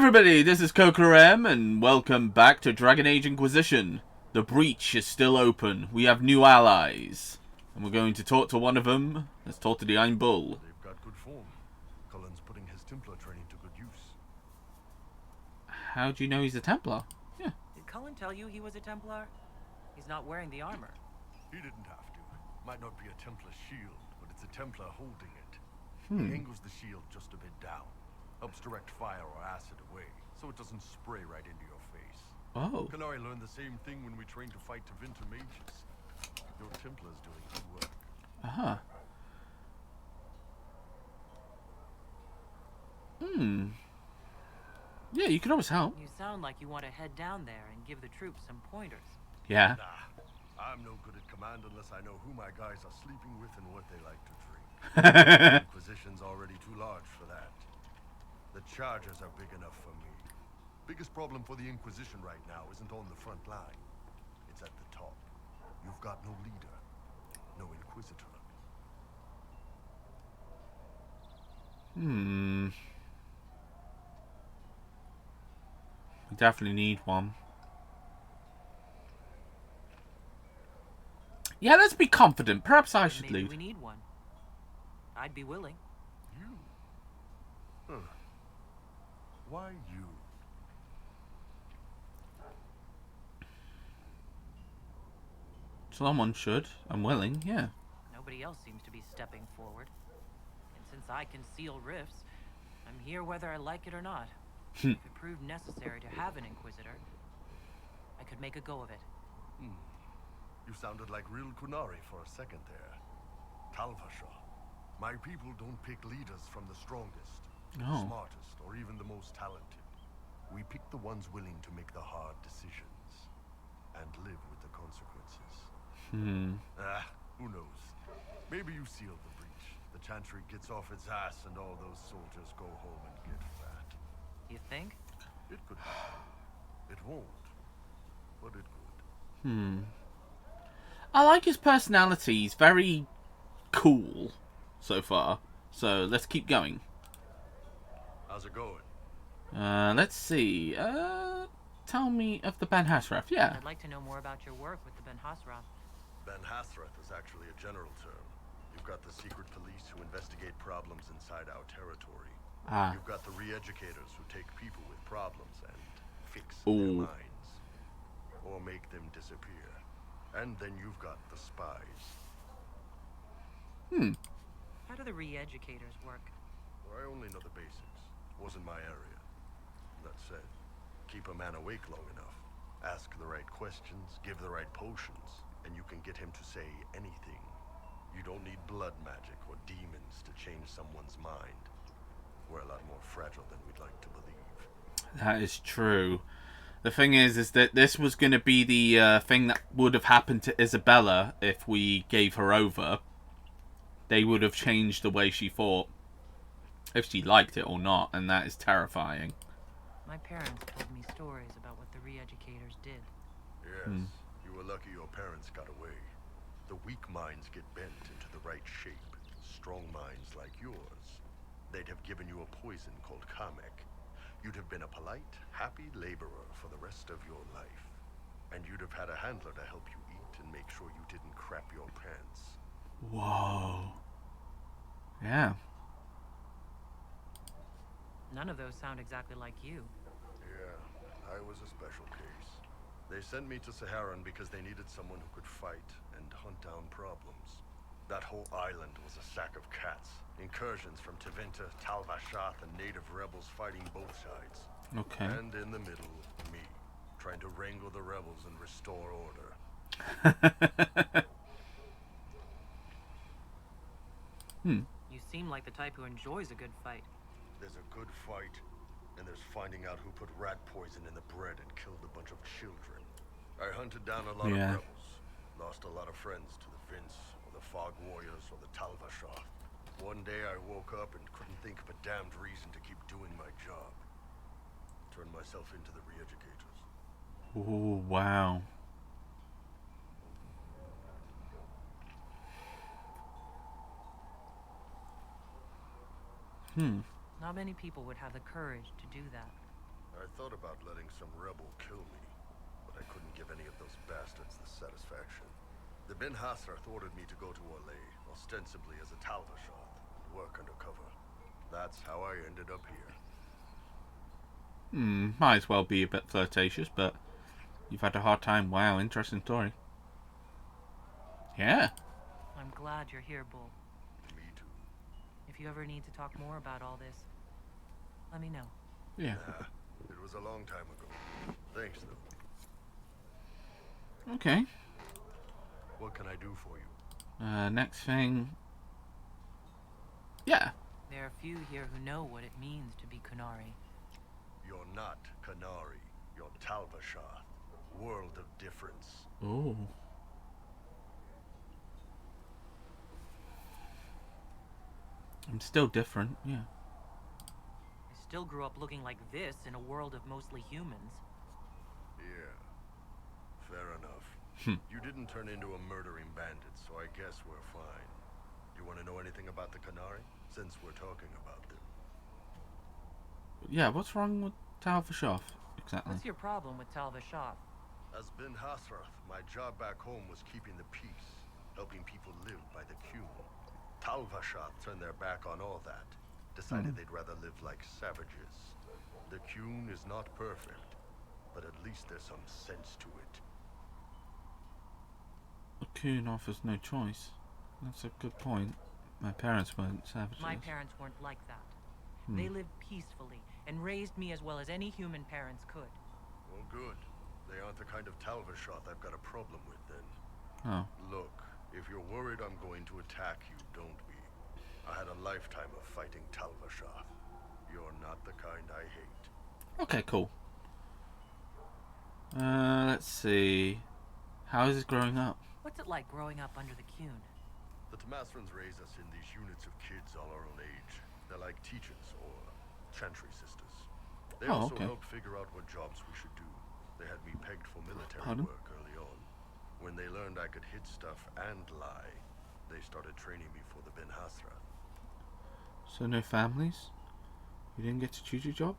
everybody, this is Kokorem, and welcome back to Dragon Age Inquisition. The breach is still open. We have new allies. And we're going to talk to one of them. Let's talk to the Iron Bull. They've got good form. Cullen's putting his Templar training to good use. How do you know he's a Templar? Yeah. Did Cullen tell you he was a Templar? He's not wearing the armor. He didn't have to. Might not be a Templar shield, but it's a Templar holding it. He angles the shield just a bit down. Helps direct fire or acid away, so it doesn't spray right into your face. Oh. Kanari learned the same thing when we trained to fight Tevinter mages. Your Templar's doing good work. Uh-huh. Yeah, you can always help. You sound like you want to head down there and give the troops some pointers. Yeah. Nah, I'm no good at command unless I know who my guys are sleeping with and what they like to drink. Inquisition's already too large for that. The charges are big enough for me. Biggest problem for the Inquisition right now isn't on the front line. It's at the top. You've got no leader, no Inquisitor. We definitely need one. Yeah, let's be confident. Perhaps I should Maybe lead. we need one. I'd be willing. You? Huh. Why you? Someone should. I'm willing, yeah. Nobody else seems to be stepping forward. And since I can seal rifts, I'm here whether I like it or not. If it proved necessary to have an Inquisitor, I could make a go of it. You sounded like real Kunari for a second there. Talvasha. My people don't pick leaders from the strongest, No. smartest, or even the most talented. We pick the ones willing to make the hard decisions and live with the consequences. Who knows? Maybe you sealed the breach. The Chantry gets off its ass and all those soldiers go home and get fat. You think? It could happen. It won't, but it could. I like his personality. He's very cool so far. So let's keep going. How's it going? Let's see. Tell me of the Ben Hasrath. Yeah. I'd like to know more about your work with the Ben Hasrath. Ben Hasrath is actually a general term. You've got the secret police who investigate problems inside our territory. Ah. You've got the re-educators who take people with problems and fix Ooh. their minds. Or make them disappear. And then you've got the spies. How do the re-educators work? Well, I only know the basics. Wasn't my area. That said, keep a man awake long enough. Ask the right questions, give the right potions, and you can get him to say anything. You don't need blood magic or demons to change someone's mind. We're a lot more fragile than we'd like to believe. That is true. The thing is that this was going to be the thing that would have happened to Isabella if we gave her over. They would have changed the way she thought, if she liked it or not, and that is terrifying. My parents told me stories about what the re-educators did. Yes, you were lucky your parents got away. The weak minds get bent into the right shape. Strong minds like yours, they'd have given you a poison called Kamek. You'd have been a polite, happy laborer for the rest of your life. And you'd have had a handler to help you eat and make sure you didn't crap your pants. Whoa. Yeah. None of those sound exactly like you. Yeah, I was a special case. They sent me to Saharan because they needed someone who could fight and hunt down problems. That whole island was a sack of cats. Incursions from Tevinter, Talvashath, and native rebels fighting both sides. Okay. And in the middle, me, trying to wrangle the rebels and restore order. You seem like the type who enjoys a good fight. There's a good fight, and there's finding out who put rat poison in the bread and killed a bunch of children. I hunted down a lot of rebels. Lost a lot of friends to the Vince, or the Fog Warriors, or the Talvashath. One day I woke up and couldn't think of a damned reason to keep doing my job. Turned myself into the re-educators. Oh, wow. Not many people would have the courage to do that. I thought about letting some rebel kill me, but I couldn't give any of those bastards the satisfaction. The Ben Hasrath ordered me to go to Orlais, ostensibly as a Talvashoth, and work undercover. That's how I ended up here. Might as well be a bit flirtatious, but you've had a hard time. Wow, interesting story. Yeah. I'm glad you're here, Bull. Me too. If you ever need to talk more about all this, let me know. Yeah. It was a long time ago. Thanks, though. Okay. What can I do for you? Next thing. Yeah. There are few here who know what it means to be Qunari. You're not Qunari. You're Talvashoth. World of difference. Oh. I'm still different, yeah. I still grew up looking like this in a world of mostly humans. Yeah. Fair enough. You didn't turn into a murdering bandit, so I guess we're fine. You want to know anything about the Qunari? Since we're talking about them. Yeah, what's wrong with Talvashoth, exactly? What's your problem with Talvashoth? As Ben Hasrath, my job back home was keeping the peace, helping people live by the Qun. Talvashoth turned their back on all that, decided they'd rather live like savages. The Qun is not perfect, but at least there's some sense to it. The Coon offers no choice. That's a good point. My parents weren't savages. My parents weren't like that. They lived peacefully and raised me as well as any human parents could. Well, good. They aren't the kind of Talvashoth I've got a problem with, then. Oh. Look, if you're worried I'm going to attack you, don't be. I had a lifetime of fighting Talvashoth. You're not the kind I hate. Okay, cool. Let's see. How is it growing up? What's it like growing up under the Qun? The Tamasrans raise us in these units of kids all our own age. They're like teachers or chantry sisters. They also help figure out what jobs we should do. They had me pegged for military work early on. When they learned I could hit stuff and lie, they started training me for the Ben Hasrath. So no families? You didn't get to choose your job?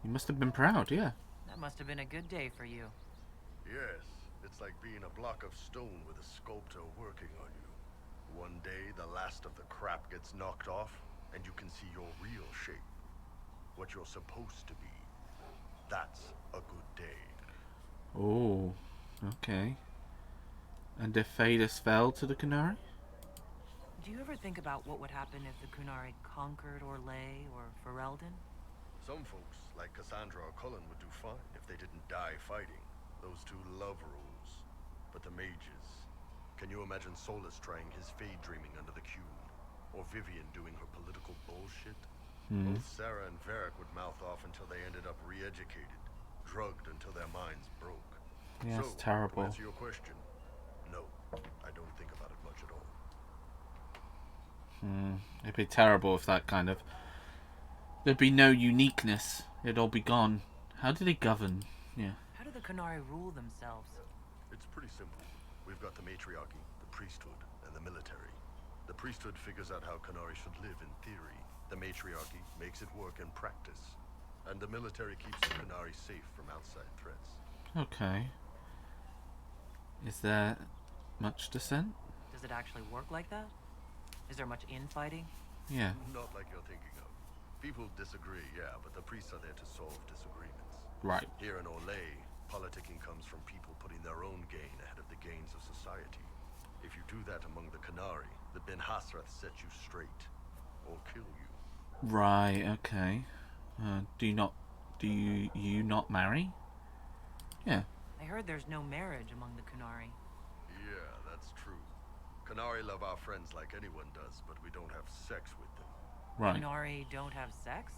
You must have been proud, yeah. That must have been a good day for you. Yes, it's like being a block of stone with a sculptor working on you. One day, the last of the crap gets knocked off, and you can see your real shape. What you're supposed to be. That's a good day. Oh, okay. And if Thedas fell to the Qunari? Do you ever think about what would happen if the Qunari conquered Orlais or Ferelden? Some folks, like Cassandra or Cullen, would do fine if they didn't die fighting. Those two love rules. But the mages... Can you imagine Solus trying his fade dreaming under the Qun? Or Vivian doing her political bullshit? Both Sarah and Varric would mouth off until they ended up re-educated, drugged until their minds broke. Yeah, so, it's terrible. To answer your question, no, I don't think about it much at all. It'd be terrible if that kind of... There'd be no uniqueness. It'd all be gone. How do they govern? Yeah. How do the Qunari rule themselves? It's pretty simple. We've got the matriarchy, the priesthood, and the military. The priesthood figures out how Qunari should live in theory. The matriarchy makes it work in practice. And the military keeps the Qunari safe from outside threats. Okay. Is there much dissent? Does it actually work like that? Is there much infighting? Yeah. Not like you're thinking of. People disagree, yeah, but the priests are there to solve disagreements. Right. Here in Orlais, politicking comes from people putting their own gain ahead of the gains of society. If you do that among the Qunari, the Ben Hasrath set you straight, or kill you. Right, okay. Do you not marry? Yeah. I heard there's no marriage among the Qunari. Yeah, that's true. Qunari love our friends like anyone does, but we don't have sex with them. Right. Qunari don't have sex?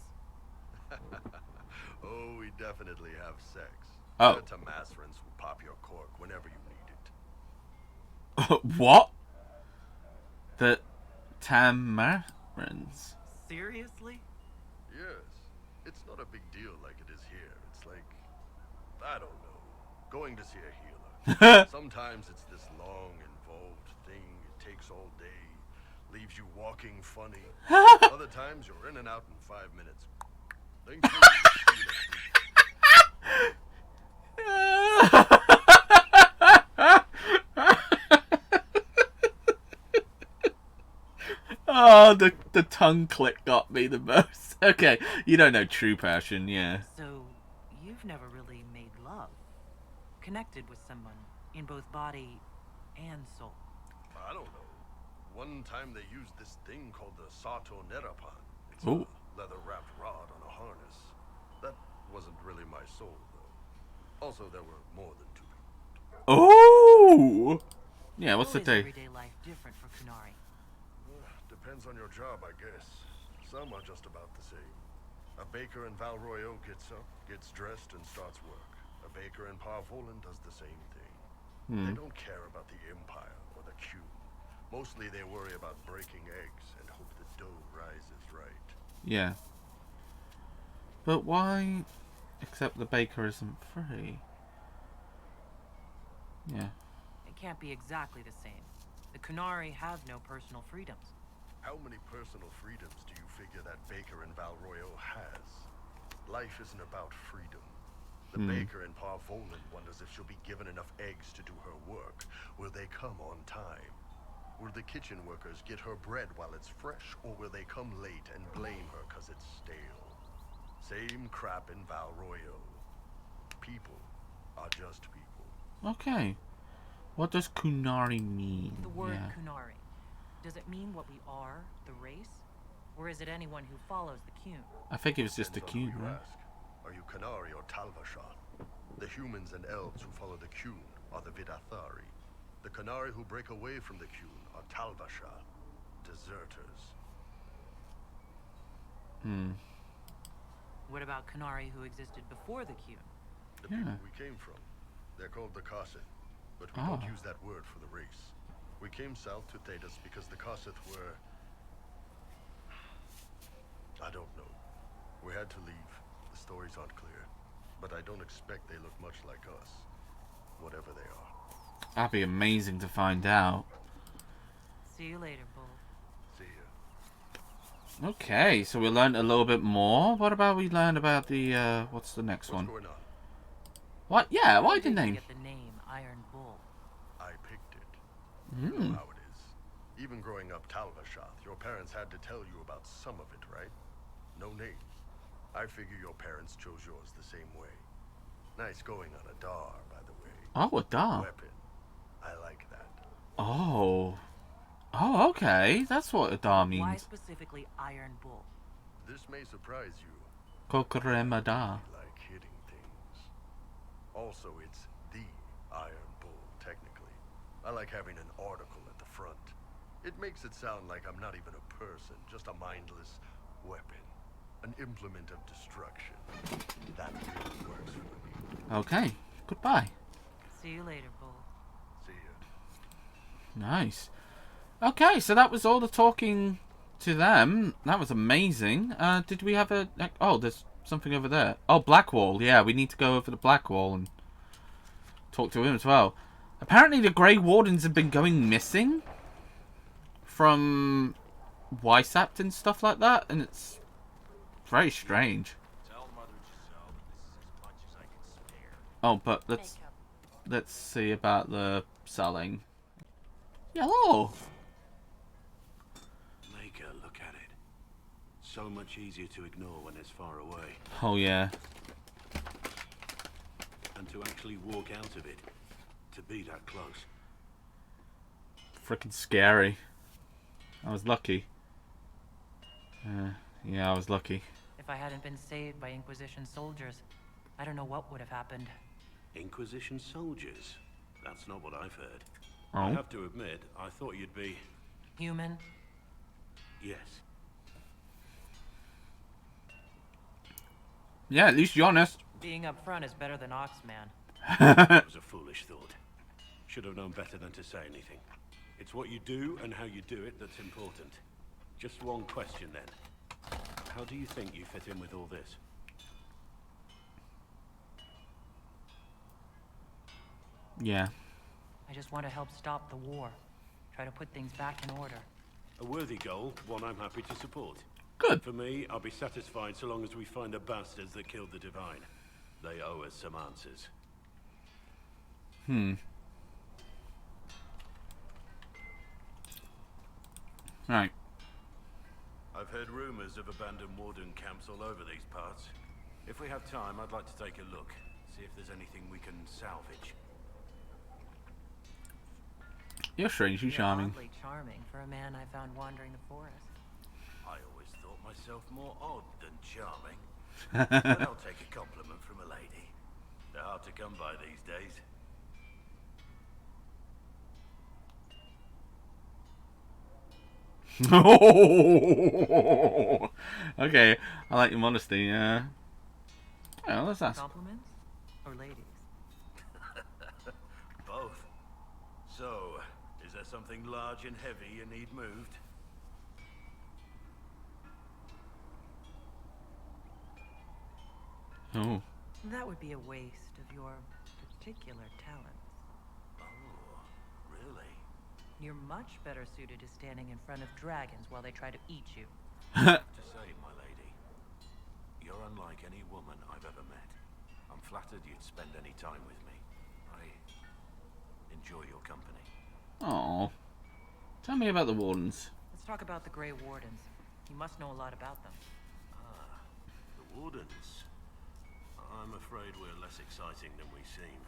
Oh, we definitely have sex. Oh. The Tamasrans will pop your cork whenever you need it. What? The Tamarins? Seriously? Yes. It's not a big deal like it is here. It's like, I don't know, going to see a healer. Sometimes it's this long, involved thing. It takes all day, leaves you walking funny. Other times you're in and out in 5 minutes. Thank you. Oh, the tongue click got me the most. Okay, you don't know true passion, yeah. So, you've never really made love, connected with someone in both body and soul. I don't know. One time they used this thing called the Sato Nerapan. It's Ooh. a leather-wrapped rod on a harness. That wasn't really my soul, though. Also, there were more than 2 people. Oh! Yeah, what's How the is day? everyday life different for Kunari? Depends on your job, I guess. Some are just about the same. A baker in Valroyo gets up, gets dressed, and starts work. A baker in Parvolan does the same thing. They don't care about the Empire or the Q. Mostly they worry about breaking eggs and hope the dough rises right. Yeah. But why? Except the baker isn't free. Yeah. It can't be exactly the same. The Kunari have no personal freedoms. How many personal freedoms do you figure that baker in Valroyo has? Life isn't about freedom. The baker in Parvolan wonders if she'll be given enough eggs to do her work. Will they come on time? Will the kitchen workers get her bread while it's fresh, or will they come late and blame her because it's stale? Same crap in Valroyo. People are just people. Okay. What does Kunari mean? The word Yeah. Kunari, does it mean what we are, the race? Or is it anyone who follows the Kyun? I think it was just a Depends on who cube, you right? ask. Are you Kunari or Talvashan? The humans and elves who follow the Kyun are the Vidathari. The Kunari who break away from the Kyun are Talvashan, deserters. What about Kunari who existed before the Kyun? The Yeah. people we came from. They're called the Kasith, but we don't use that word for the race. We came south to Thedas because the Kasith were... I don't know. We had to leave. The stories aren't clear. But I don't expect they look much like us. Whatever they are. That'd be amazing to find out. See you later, Bull. See ya. Okay, so we learned a little bit more. What about we learned about the, what's the next one? What's going on? What? Yeah, How why did didn't you they? get the name Iron Bull? I picked it. You know how it is. Even growing up Talvashath, your parents had to tell you about some of it, right? No name. I figure your parents chose yours the same way. Nice going on a Dar, by the way. Oh, a dog. Weapon. I like that. Oh. Oh, okay. That's what a da Why means. specifically Iron Bull? This may surprise you. Kokurema da. I like hitting things. Also, it's the Iron Bull, technically. I like having an article at the front. It makes it sound like I'm not even a person, just a mindless weapon. An implement of destruction. That really works for me. Okay. Goodbye. See you later, Bull. See ya. Nice. Okay, so that was all the talking to them. That was amazing. Did we have a... Oh, there's something over there. Oh, Blackwall. Yeah, we need to go over to Blackwall and talk to him as well. Apparently the Grey Wardens have been going missing from Wysapt and stuff like that, and it's very strange. Tell Mother Giselle that this is as much as I can spare. Oh, but let's see about the selling. Yeah, hello. Make her look at it. So much easier to ignore when it's far away. Oh, yeah. And to actually walk out of it. To be that close. Freaking scary. I was lucky. Yeah, I was lucky. If I hadn't been saved by Inquisition soldiers, I don't know what would have happened. Inquisition soldiers? That's not what I've heard. Oh. I have to admit, I thought you'd be... Human? Yes. Yeah, at least you're honest. Being up front is better than Oxman. That was a foolish thought. Should have known better than to say anything. It's what you do and how you do it that's important. Just one question then. How do you think you fit in with all this? Yeah. I just want to help stop the war. Try to put things back in order. A worthy goal, one I'm happy to support. Good. For me, I'll be satisfied so long as we find the bastards that killed the Divine. They owe us some answers. Right. I've heard rumors of abandoned warden camps all over these parts. If we have time, I'd like to take a look, see if there's anything we can salvage. You're strangely charming. Oddly charming for a man I found wandering the forest. I always thought myself more odd than charming. But I'll take a compliment from a lady. They're hard to come by these days. Okay, I like your modesty. Yeah. Well, let's ask. Compliments or ladies? Both. So, is there something large and heavy you need moved? Oh. That would be a waste of your particular talents. Oh, really? You're much better suited to standing in front of dragons while they try to eat you. To say, my lady, you're unlike any woman I've ever met. I'm flattered you'd spend any time with me. I enjoy your company. Oh. Tell me about the wardens. Let's talk about the Grey Wardens. You must know a lot about them. Ah, the wardens. I'm afraid we're less exciting than we seem.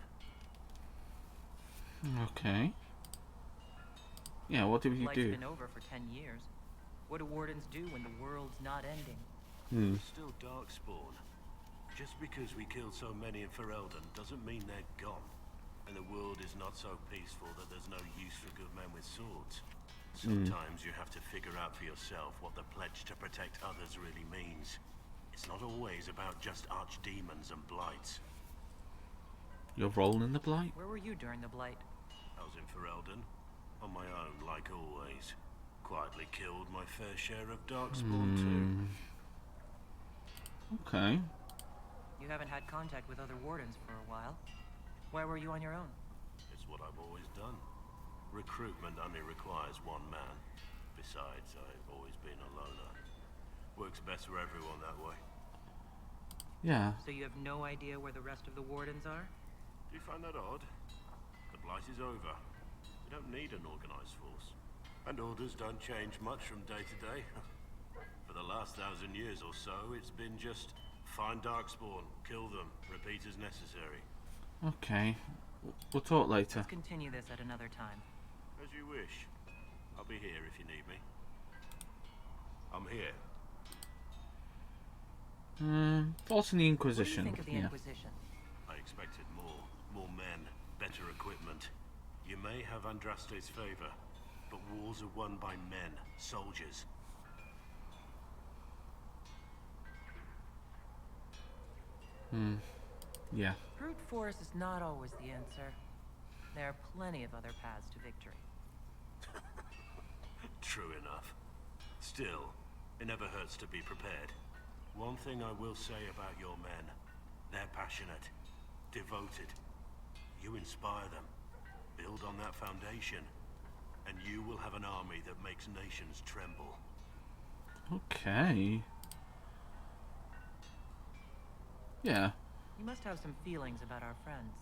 Okay. Yeah, what do you Life's do? been over for 10 years. What do wardens do when the world's not ending? Still Darkspawn. Just because we killed so many in Ferelden doesn't mean they're gone. And the world is not so peaceful that there's no use for good men with swords. Sometimes you have to figure out for yourself what the pledge to protect others really means. It's not always about just archdemons and blights. Your role in the Blight? Where were you during the Blight? I was in Ferelden, on my own like always. Quietly killed my fair share of Darkspawn too. Okay. You haven't had contact with other wardens for a while. Why were you on your own? It's what I've always done. Recruitment only requires one man. Besides, I've always been a loner. Works best for everyone that way. Yeah. So you have no idea where the rest of the wardens are? Do you find that odd? The Blight is over. We don't need an organized force. And orders don't change much from day to day. For the last 1,000 years or so, it's been just find Darkspawn, kill them, repeat as necessary. Okay. We'll talk later. Let's continue this at another time. As you wish. I'll be here if you need me. I'm here. Thoughts on the What do you Inquisition? think of the Yeah. Inquisition? I expected more. More men, better equipment. You may have Andraste's favor, but wars are won by men, soldiers. Yeah. Brute force is not always the answer. There are plenty of other paths to victory. True enough. Still, it never hurts to be prepared. One thing I will say about your men. They're passionate, devoted. You inspire them. Build on that foundation, and you will have an army that makes nations tremble. Okay. Yeah. You must have some feelings about our friends.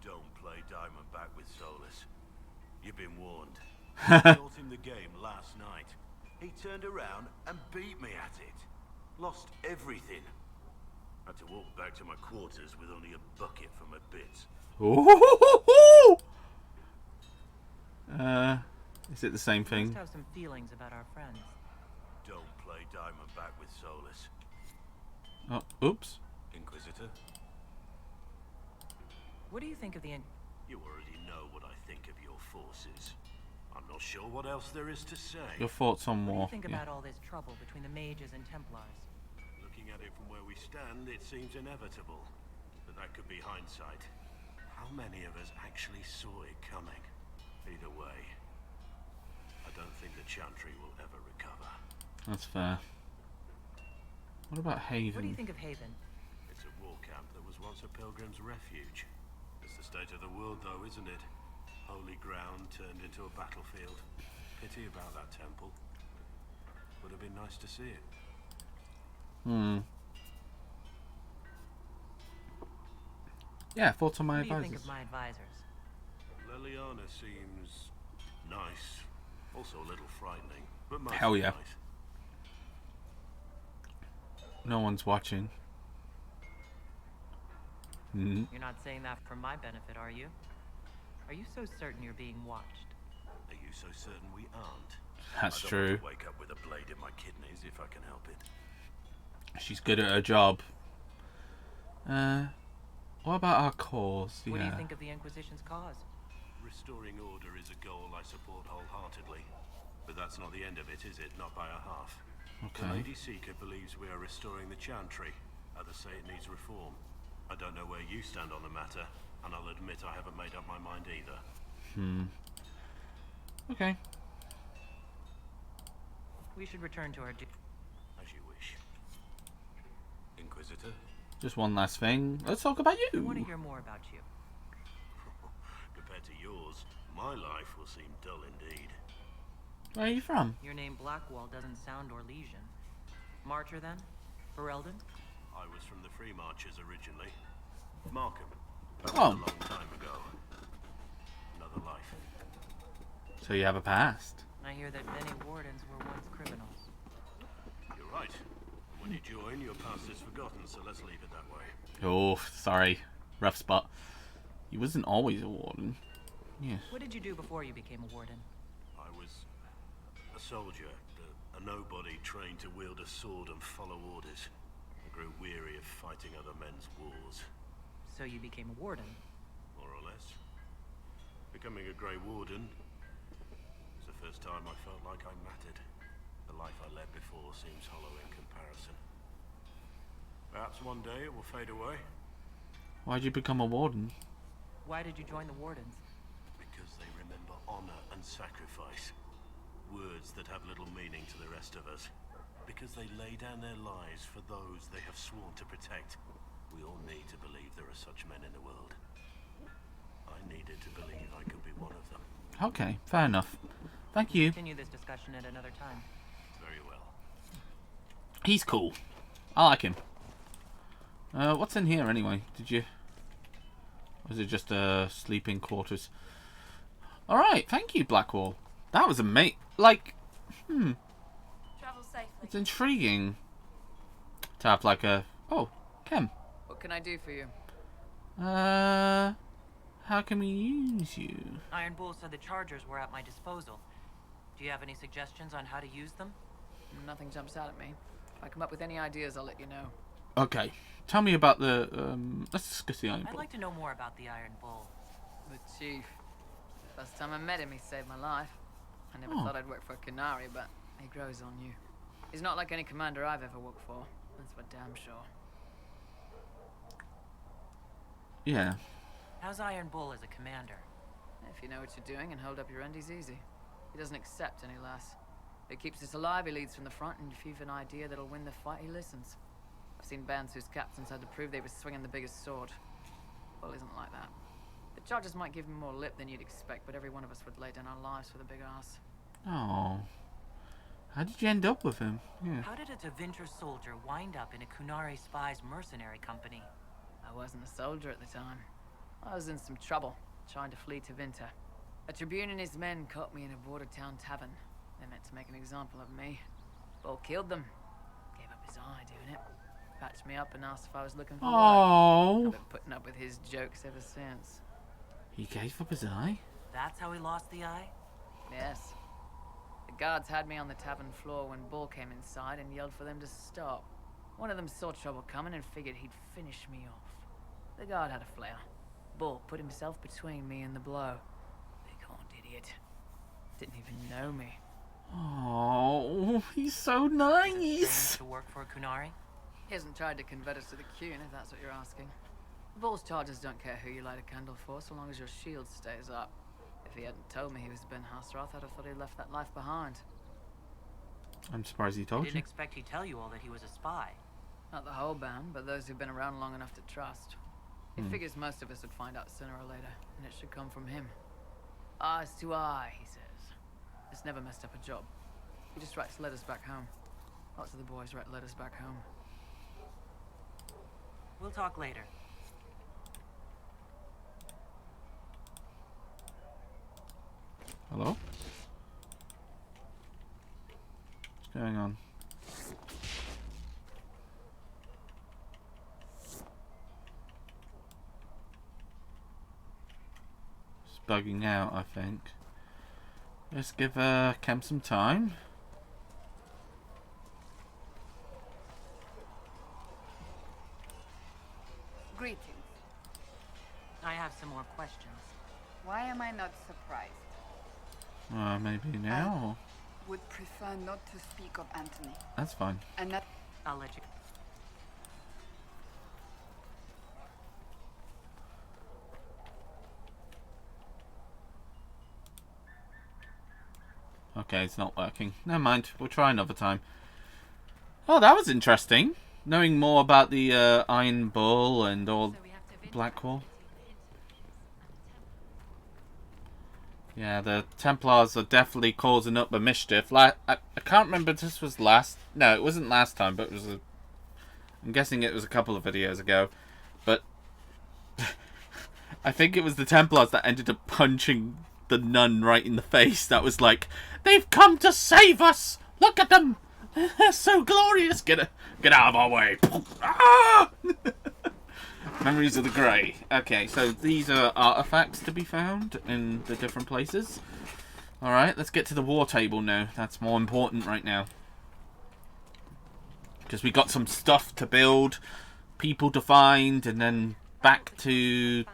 Don't play Diamondback with Solus. You've been warned. I taught him the game last night. He turned around and beat me at it. Lost everything. Had to walk back to my quarters with only a bucket for my bits. Ooh. Is it the same You thing? must have some feelings about our friends. Don't play Diamondback with Solus. Oh, oops. Inquisitor, What do you think of the you already know what I think of your forces. I'm not sure what else there is to say. Your thoughts on What do war? you think Yeah. about all this trouble between the mages and Templars? Looking at it from where we stand, it seems inevitable. But that could be hindsight. How many of us actually saw it coming? Either way, I don't think the Chantry will ever recover. That's fair. What about Haven? What do you think of Haven? It's a war camp that was once a pilgrim's refuge. It's the state of the world, though, isn't it? Holy ground turned into a battlefield. Pity about that temple. Would have been nice to see it. Yeah, thoughts on my What do you think advisors? of my advisors? Leliana seems nice. Also a little frightening, but mostly Hell yeah. nice. No one's watching. Hmm. You're not saying that for my benefit, are you? Are you so certain you're being watched? Are you so certain we aren't? That's I don't true. want to wake up with a blade in my kidneys if I can help it. She's good at her job. What about our cause? What do you Yeah. think of the Inquisition's cause? Restoring order is a goal I support wholeheartedly. But that's not the end of it, is it? Not by a half. The Okay. Lady Seeker believes we are restoring the Chantry. Others say it needs reform. I don't know where you stand on the matter, and I'll admit I haven't made up my mind either. Okay. We should return to our As you wish. Inquisitor? Just one last thing. Let's talk about I want to you. hear more about you. Compared to yours, my life will seem dull indeed. Where are you from? Your name Blackwall doesn't sound Orlesian. Marcher, then? Ferelden? I was from the Free Marchers originally. Markham. That Oh. was a long time ago. Another life. So you have a past. I hear that many wardens were once criminals. You're right. When you join, your past is forgotten, so let's leave it that way. Oh, sorry. Rough spot. He wasn't always a warden. Yeah. What did you do before you became a warden? I was a soldier, a nobody trained to wield a sword and follow orders. I grew weary of fighting other men's wars, So you became a warden. more or less. Becoming a Grey Warden was the first time I felt like I mattered. The life I led before seems hollow in comparison. Perhaps one day it will fade away, Why'd you become a warden? Why did you join the wardens? because they remember honor and sacrifice. Words that have little meaning to the rest of us. Because they lay down their lives for those they have sworn to protect. We all need to believe there are such men in the world. I needed to believe I could be one of them. Okay, fair enough. Thank you. Continue this discussion at another time. Very well. He's cool. I like him. What's in here anyway? Did you... Was it just sleeping quarters? Alright, thank you, Blackwall. That was amazing. Like, Travel safely. it's intriguing to have like a... Oh, Kem. What can I do for you? How can we use you? Iron Bull said the chargers were at my disposal. Do you have any suggestions on how to use them? Nothing jumps out at me. If I come up with any ideas, I'll let you know. Okay, tell me about the... let's discuss the Iron I'd Bull. like to know more about the Iron Bull. The chief. First time I met him, he saved my life. I never Oh. thought I'd work for a Canary, but he grows on you. He's not like any commander I've ever worked for. That's for damn sure. Yeah. How's Iron Bull as a commander? If you know what you're doing and hold up your end, he's easy. He doesn't accept any less. If he keeps us alive, he leads from the front, and if you've an idea that'll win the fight, he listens. I've seen bands whose captains had to prove they were swinging the biggest sword. Bull isn't like that. The charges might give him more lip than you'd expect, but every one of us would lay down our lives for the big ass. Oh. How did you end up with him? Yeah. How did a Tevinter soldier wind up in a Kunari spy's mercenary company? I wasn't a soldier at the time. I was in some trouble, trying to flee to Vinter. A Tribune and his men caught me in a border town tavern. They meant to make an example of me. Bull killed them. Gave up his eye doing it. Patched me up and asked if I was looking for work. Oh. I've been putting up with his jokes ever since. He gave up his eye? That's how he lost the eye? Yes. The guards had me on the tavern floor when Bull came inside and yelled for them to stop. One of them saw trouble coming and figured he'd finish me off. The guard had a flare. Bull put himself between me and the blow. Big-horned idiot. Didn't even know me. Oh, he's so Is it nice. strange to work for a Kunari? He hasn't tried to convert us to the Qun, if that's what you're asking. Bull's charges don't care who you light a candle for, so long as your shield stays up. If he hadn't told me he was Ben Hasroth, I'd have thought he'd left that life behind. I'm surprised he I told didn't you. expect he'd tell you all that he was a spy. Not the whole band, but those who've been around long enough to trust. He figures most of us would find out sooner or later, and it should come from him. Eyes to eye, he says. It's never messed up a job. He just writes letters back home. Lots of the boys write letters back home. We'll talk later. Hello? What's going on? bugging out, I think. Let's give Kem some time. Greetings. I have some more questions. Why am I not surprised? Maybe now. Would prefer not to speak of Anthony. That's fine. And that I'll let you. Okay, it's not working. Never mind. We'll try another time. Oh, that was interesting. Knowing more about the Iron Bull and all Blackwall. Yeah, the Templars are definitely causing up the mischief. I can't remember if this was last... No, it wasn't last time, but it was I'm guessing it was a couple of videos ago. But I think it was the Templars that ended up punching the nun right in the face. That was like, they've come to save us! Look at them! They're so glorious! Get out of our way! Ah! Memories of the Grey. Okay, so these are artifacts to be found in the different places. Alright, let's get to the war table now. That's more important right now. Because we got some stuff to build, people to find, and then back to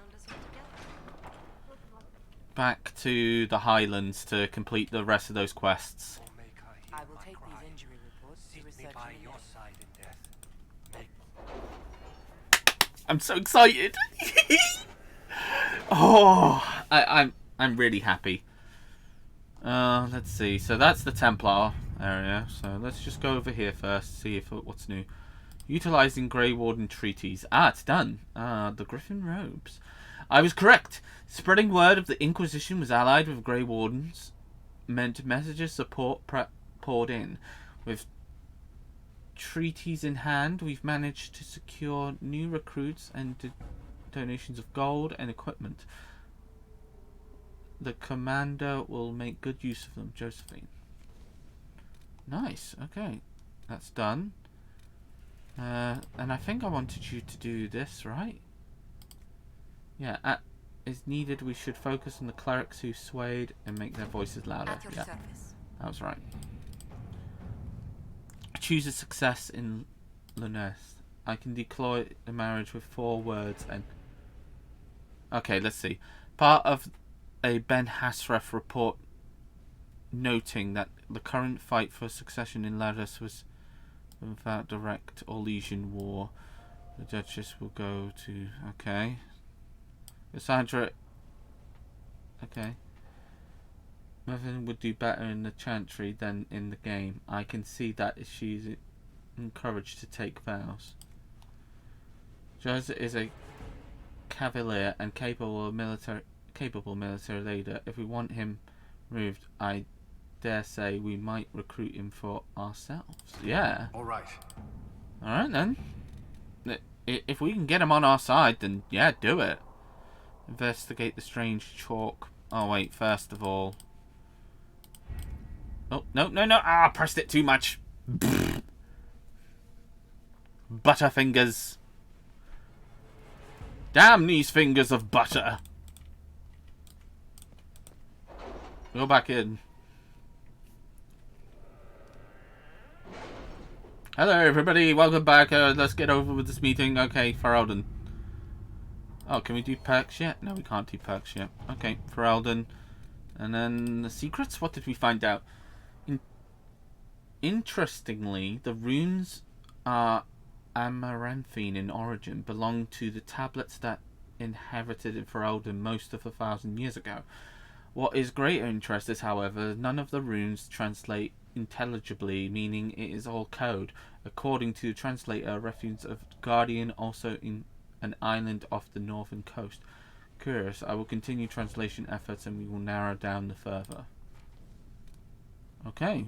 the Highlands to complete the rest of those quests. I will take these injury reports to research by your side in death. I'm so excited. Oh, I'm really happy. Let's see. So that's the Templar area. So let's just go over here first, see if what's new. Utilizing Grey Warden treaties. Ah, it's done. The Griffin robes. I was correct. Spreading word of the Inquisition was allied with Grey Wardens meant messages support poured in. With treaties in hand, we've managed to secure new recruits and donations of gold and equipment. The commander will make good use of them, Josephine. Nice. Okay, that's done. And I think I wanted you to do this, right? Yeah, as needed, we should focus on the clerics who swayed and make their voices louder. at your Yeah, service. that was right. Choose a success in Lunest. I can deploy the marriage with 4 words and... Okay, let's see. Part of a Ben Hasref report noting that the current fight for succession in Ladus was without direct or legion war. The Duchess will go to... Okay. Cassandra... Okay. Nothing would do better in the Chantry than in the game. I can see that if she's encouraged to take vows. Joseph is a cavalier and capable military leader. If we want him moved, I dare say we might recruit him for ourselves. Yeah. All right. Alright then. If we can get him on our side, then yeah, do it. Investigate the strange chalk. Oh wait, first of all... Oh, no. Ah, I pressed it too much. Butterfingers. Damn these fingers of butter. Go back in. Hello everybody, welcome back. Let's get over with this meeting. Okay, Ferelden. Oh, can we do perks yet? No, we can't do perks yet. Okay, Ferelden. And then the secrets? What did we find out? Interestingly, the runes are Amaranthine in origin, belong to the tablets that inherited in Ferelden most of 1,000 years ago. What is greater interest is, however, none of the runes translate intelligibly, meaning it is all code. According to the translator, refuge of Guardian, also in an island off the northern coast. Curious, I will continue translation efforts and we will narrow down the further. Okay,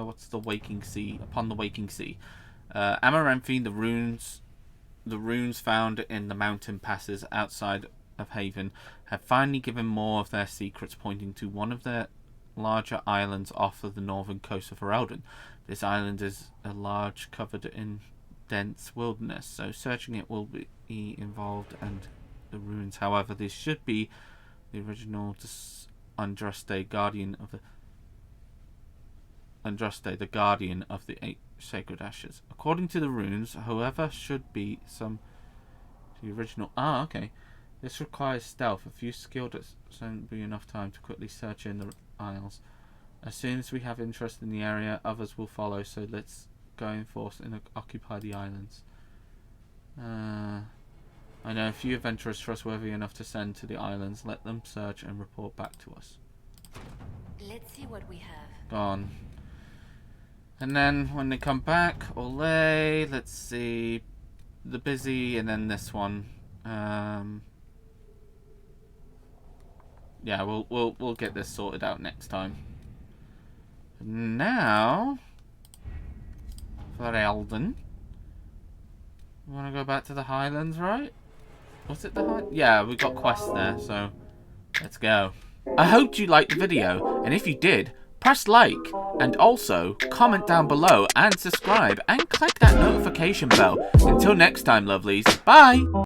what's the Waking Sea? Upon the Waking Sea. Amaranthine, the runes found in the mountain passes outside of Haven have finally given more of their secrets, pointing to one of their larger islands off of the northern coast of Ferelden. This island is a large, covered in dense wilderness, so searching it will be involved and the ruins. However, these should be the original Andraste, guardian of the the guardian of the 8 sacred ashes. According to the runes, however, should be the original. Ah, okay. This requires stealth. A few skilled won't be enough time to quickly search in the isles. As soon as we have interest in the area, others will follow. So let's go in force and occupy the islands. I know a few adventurers trustworthy enough to send to the islands. Let them search and report back to us. Let's see what we have. Gone. And then when they come back, Olay, let's see, the busy, and then this one. Yeah, we'll get this sorted out next time. Now, for Eldon, we want to go back to the Highlands, right? Was it the Highlands? Yeah, we got quests there, so let's go. I hoped you liked the video, and if you did, press like, and also comment down below and subscribe, and click that notification bell. Until next time, lovelies, bye!